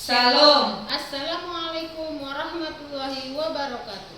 Shalom. Assalamualaikum warahmatullahi wabarakatuh.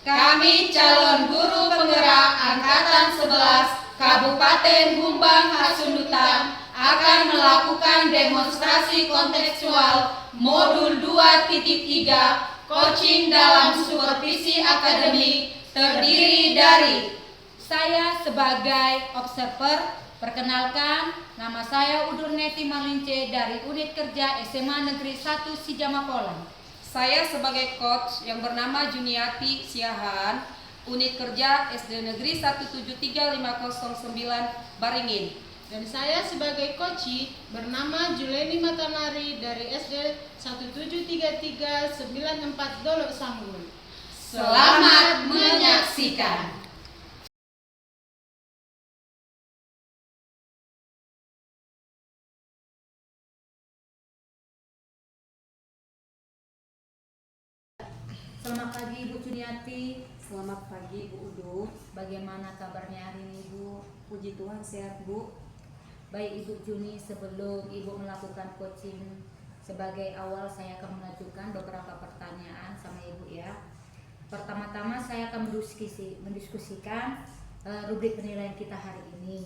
Kami calon guru penggerak Angkatan 11 Kabupaten Humbang Hasundutan akan melakukan demonstrasi kontekstual modul 2.3 coaching dalam supervisi akademik terdiri dari saya sebagai observer. Perkenalkan, nama saya Udurneti Marlince dari Unit Kerja SMA Negeri 1 Sijamakolan. Saya sebagai coach yang bernama Juniati Siahaan, Unit Kerja SD Negeri 173509 Baringin. Dan saya sebagai coach bernama Juleni Matanari dari SD 173394 Dolok Sambun. Selamat menyaksikan. Selamat pagi Ibu Juniati. Selamat pagi Bu Udu. Bagaimana kabarnya hari ini Bu? Puji Tuhan sehat Bu. Baik Ibu Juni, sebelum Ibu melakukan coaching sebagai awal saya akan mengajukan beberapa pertanyaan sama Ibu ya. Pertama-tama saya akan mendiskusikan rubrik penilaian kita hari ini.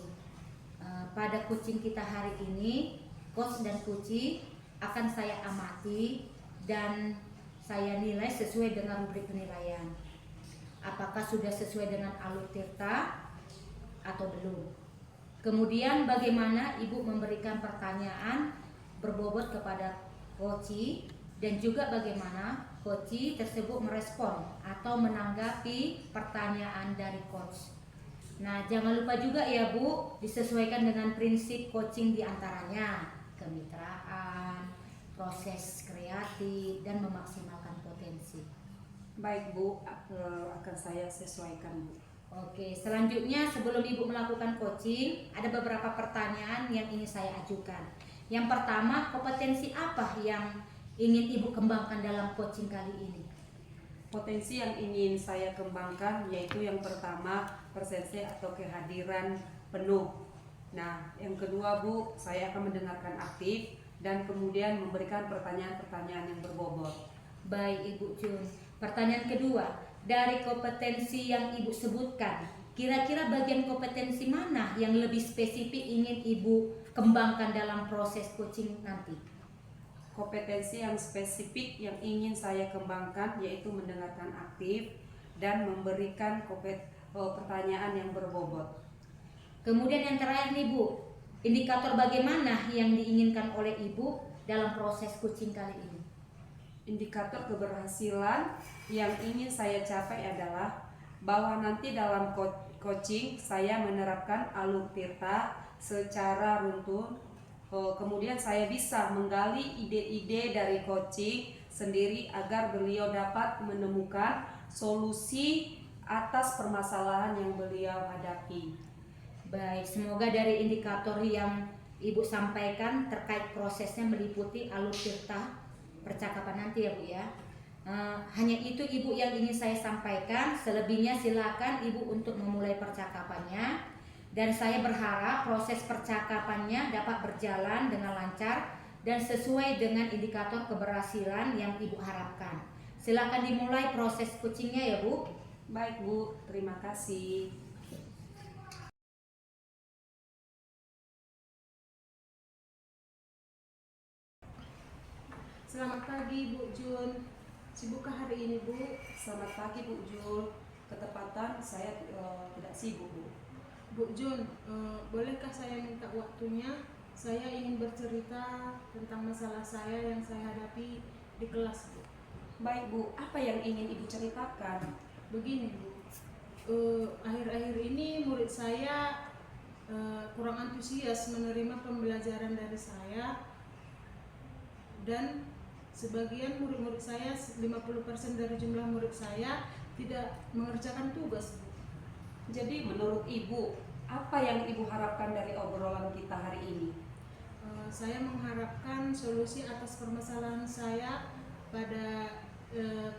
Pada coaching kita hari ini, coach dan coachee akan saya amati dan saya nilai sesuai dengan rubrik penilaian. Apakah sudah sesuai dengan alur tirta atau belum? Kemudian bagaimana Ibu memberikan pertanyaan berbobot kepada coachee dan juga bagaimana coachee tersebut merespon atau menanggapi pertanyaan dari coach. Nah, jangan lupa juga ya Bu, disesuaikan dengan prinsip coaching diantaranya kemitraan, proses kreatif, dan memaksimalkan potensi. Baik Bu, akan saya sesuaikan Bu. Oke, selanjutnya sebelum Ibu melakukan coaching, ada beberapa pertanyaan yang ingin saya ajukan. Yang pertama, kompetensi apa yang ingin Ibu kembangkan dalam coaching kali ini? Potensi yang ingin saya kembangkan yaitu yang pertama, presensi atau kehadiran penuh. Nah, yang kedua Bu, saya akan mendengarkan aktif dan kemudian memberikan pertanyaan-pertanyaan yang berbobot. Baik Ibu Jun. Pertanyaan kedua, dari kompetensi yang Ibu sebutkan, kira-kira bagian kompetensi mana yang lebih spesifik ingin Ibu kembangkan dalam proses coaching nanti? Kompetensi yang spesifik yang ingin saya kembangkan yaitu mendengarkan aktif dan memberikan pertanyaan yang berbobot. Kemudian yang terakhir nih Bu, indikator bagaimana yang diinginkan oleh Ibu dalam proses coaching kali ini? Indikator keberhasilan yang ingin saya capai adalah bahwa nanti dalam coaching saya menerapkan alur tirta secara runtun. Kemudian saya bisa menggali ide-ide dari coaching sendiri agar beliau dapat menemukan solusi atas permasalahan yang beliau hadapi. Baik, semoga dari indikator yang Ibu sampaikan terkait prosesnya meliputi alur tirta percakapan nanti ya Bu ya. Hanya itu Ibu yang ingin saya sampaikan. Selebihnya silakan Ibu untuk memulai percakapannya. Dan saya berharap proses percakapannya dapat berjalan dengan lancar dan sesuai dengan indikator keberhasilan yang Ibu harapkan. Silakan dimulai proses coachingnya ya Bu. Baik Bu, terima kasih. Selamat pagi Bu Jun. Sibukkah hari ini Bu? Selamat pagi Bu Jul. Ketepatan saya tidak sibuk Bu. Bu Jun, bolehkah saya minta waktunya? Saya ingin bercerita tentang masalah saya yang saya hadapi di kelas Bu. Baik Bu, apa yang ingin Ibu ceritakan? Begini Bu, akhir-akhir ini murid saya kurang antusias menerima pembelajaran dari saya, dan sebagian murid-murid saya, 50% dari jumlah murid saya tidak mengerjakan tugas Bu. Jadi menurut Ibu, apa yang Ibu harapkan dari obrolan kita hari ini? Saya mengharapkan solusi atas permasalahan saya pada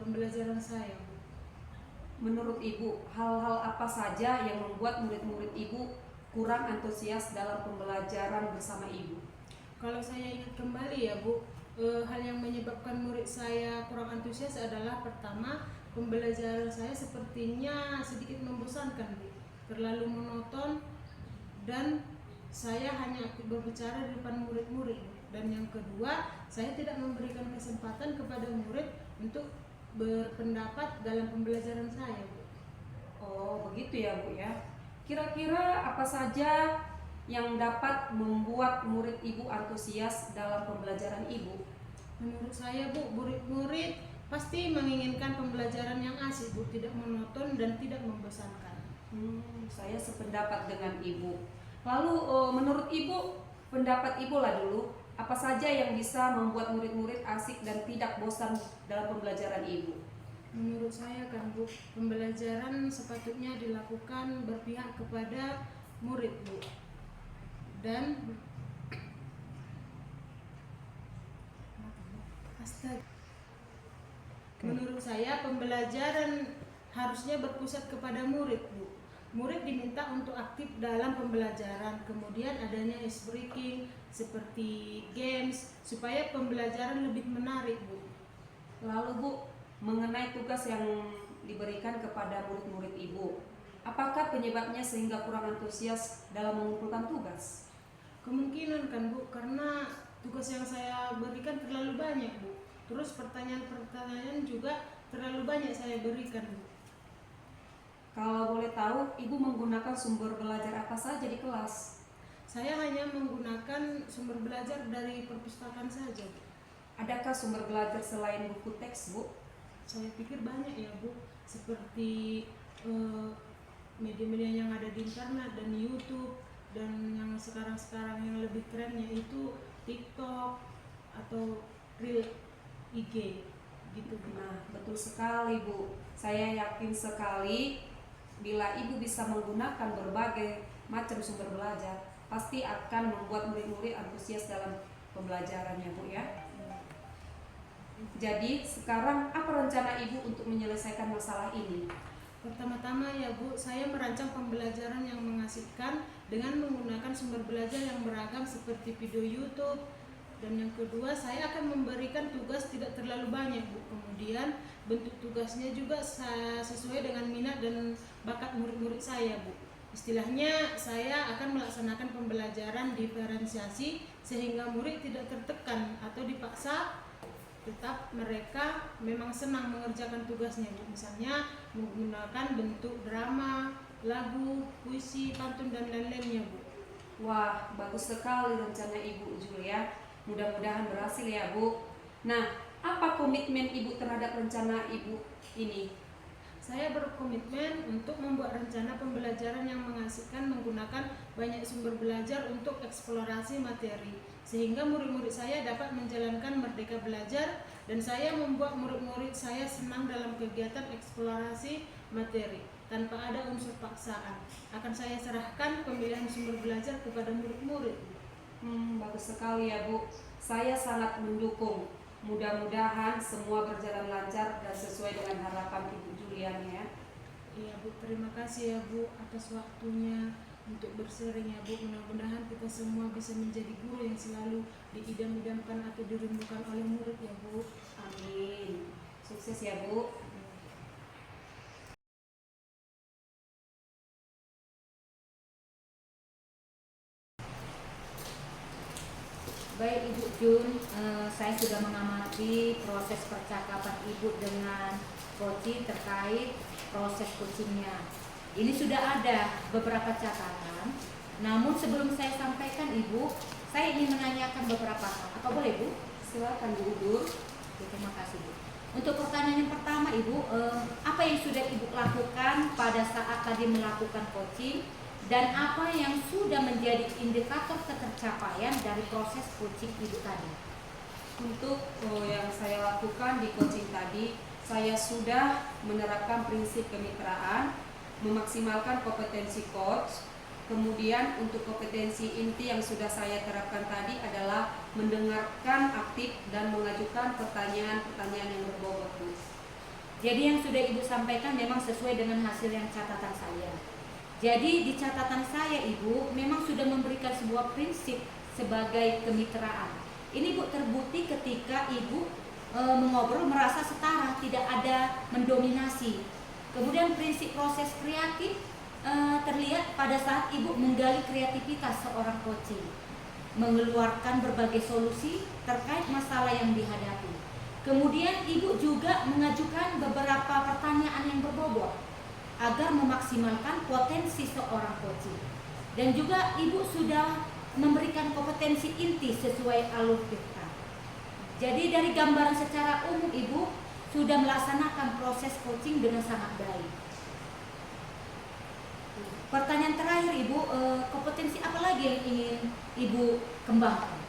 pembelajaran saya. Menurut Ibu, hal-hal apa saja yang membuat murid-murid Ibu kurang antusias dalam pembelajaran bersama Ibu? Kalau saya ingat kembali ya Bu, hal yang menyebabkan murid saya kurang antusias adalah pertama, pembelajaran saya sepertinya sedikit membosankan, Bu. Terlalu monoton dan saya hanya aktif berbicara di depan murid-murid. Dan yang kedua, saya tidak memberikan kesempatan kepada murid untuk berpendapat dalam pembelajaran saya, Bu. Oh, begitu ya, Bu ya. Kira-kira apa saja yang dapat membuat murid Ibu antusias dalam pembelajaran Ibu? Menurut saya, Bu, murid-murid pasti menginginkan pembelajaran yang asik, Bu, tidak monoton dan tidak membosankan. Saya sependapat dengan Ibu. Lalu menurut Ibu, pendapat Ibu lah dulu, apa saja yang bisa membuat murid-murid asik dan tidak bosan dalam pembelajaran Ibu? Menurut saya kan, Bu, pembelajaran sepatutnya dilakukan berpihak kepada murid, Bu. Dan menurut saya pembelajaran harusnya berpusat kepada murid, Bu. Murid diminta untuk aktif dalam pembelajaran, kemudian adanya ice breaking seperti games supaya pembelajaran lebih menarik, Bu. Lalu Bu, mengenai tugas yang diberikan kepada murid-murid Ibu, apakah penyebabnya sehingga kurang antusias dalam mengumpulkan tugas? Kemungkinan kan, Bu, karena tugas yang saya berikan terlalu banyak, Bu. Terus pertanyaan-pertanyaan juga terlalu banyak saya berikan, Bu. Kalau boleh tahu, Ibu menggunakan sumber belajar apa saja di kelas? Saya hanya menggunakan sumber belajar dari perpustakaan saja, Bu. Adakah sumber belajar selain buku teks, Bu? Saya pikir banyak ya, Bu, seperti media-media yang ada di internet dan YouTube, dan yang sekarang-sekarang yang lebih keren yaitu TikTok atau Reel IG gitu, Bu. Nah, betul sekali, Bu. Saya yakin sekali bila Ibu bisa menggunakan berbagai macam sumber belajar, pasti akan membuat murid-murid antusias dalam pembelajarannya, Bu ya. Jadi, sekarang apa rencana Ibu untuk menyelesaikan masalah ini? Pertama-tama ya, Bu, saya merancang pembelajaran yang mengasihkan dengan menggunakan sumber belajar yang beragam seperti video YouTube. Dan yang kedua, saya akan memberikan tugas tidak terlalu banyak, Bu. Kemudian bentuk tugasnya juga sesuai dengan minat dan bakat murid-murid saya, Bu. Istilahnya, saya akan melaksanakan pembelajaran diferensiasi sehingga murid tidak tertekan atau dipaksa, tetap mereka memang senang mengerjakan tugasnya, Bu. Misalnya menggunakan bentuk drama, lagu, puisi, pantun dan lain-lainnya, Bu. Wah, bagus sekali rencana Ibu Julia. Mudah-mudahan berhasil ya, Bu. Nah, apa komitmen Ibu terhadap rencana Ibu ini? Saya berkomitmen untuk membuat rencana pembelajaran yang mengasihkan menggunakan banyak sumber belajar untuk eksplorasi materi, sehingga murid-murid saya dapat menjalankan merdeka belajar, dan saya membuat murid-murid saya senang dalam kegiatan eksplorasi materi tanpa ada unsur paksaan. Akan saya serahkan pemilihan sumber belajar kepada murid-murid. Bagus sekali ya, Bu. Saya sangat mendukung. Mudah-mudahan semua berjalan lancar dan sesuai dengan harapan Ibu Julian ya. Iya, Bu, terima kasih ya, Bu, atas waktunya untuk bersharing ya, Bu. Mudah-mudahan kita semua bisa menjadi guru yang selalu diidam-idamkan atau dirindukan oleh murid ya, Bu. Amin. Sukses ya, Bu. Baik Ibu Jun, saya sudah mengamati proses percakapan Ibu dengan coaching terkait proses coachingnya. Ini sudah ada beberapa catatan, namun sebelum saya sampaikan Ibu, saya ingin menanyakan beberapa hal. Apa boleh Bu? Silakan Bu Dur. Terima kasih Bu. Untuk pertanyaan yang pertama Ibu, apa yang sudah Ibu lakukan pada saat tadi melakukan coaching? Dan apa yang sudah menjadi indikator ketercapaian dari proses coaching Ibu tadi? Untuk yang saya lakukan di coaching tadi, saya sudah menerapkan prinsip kemitraan, memaksimalkan kompetensi coach. Kemudian untuk kompetensi inti yang sudah saya terapkan tadi adalah mendengarkan aktif dan mengajukan pertanyaan-pertanyaan yang berbobot. Jadi yang sudah Ibu sampaikan memang sesuai dengan hasil yang catatan saya. Jadi di catatan saya Ibu memang sudah memberikan sebuah prinsip sebagai kemitraan. Ini Bu terbukti ketika Ibu mengobrol merasa setara, tidak ada mendominasi. Kemudian prinsip proses kreatif terlihat pada saat Ibu menggali kreativitas seorang coaching, mengeluarkan berbagai solusi terkait masalah yang dihadapi. Kemudian Ibu juga mengajukan beberapa pertanyaan yang berbobot agar memaksimalkan potensi seorang coaching. Dan juga Ibu sudah memberikan kompetensi inti sesuai alur Tirta. Jadi dari gambaran secara umum Ibu sudah melaksanakan proses coaching dengan sangat baik. Pertanyaan terakhir Ibu, kompetensi apa lagi yang ingin Ibu kembangkan?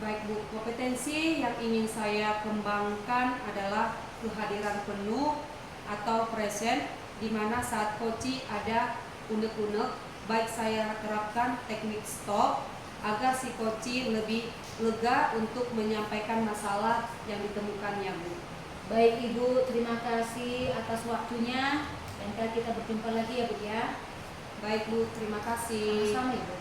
Baik Bu, kompetensi yang ingin saya kembangkan adalah kehadiran penuh atau present, di mana saat coaching ada unek-unek, baik saya terapkan teknik stop agar si coaching lebih lega untuk menyampaikan masalah yang ditemukannya Bu. Baik Ibu, terima kasih atas waktunya. Dan kita berjumpa lagi ya Bu ya. Baik Bu, terima kasih. Sama-sama Ibu.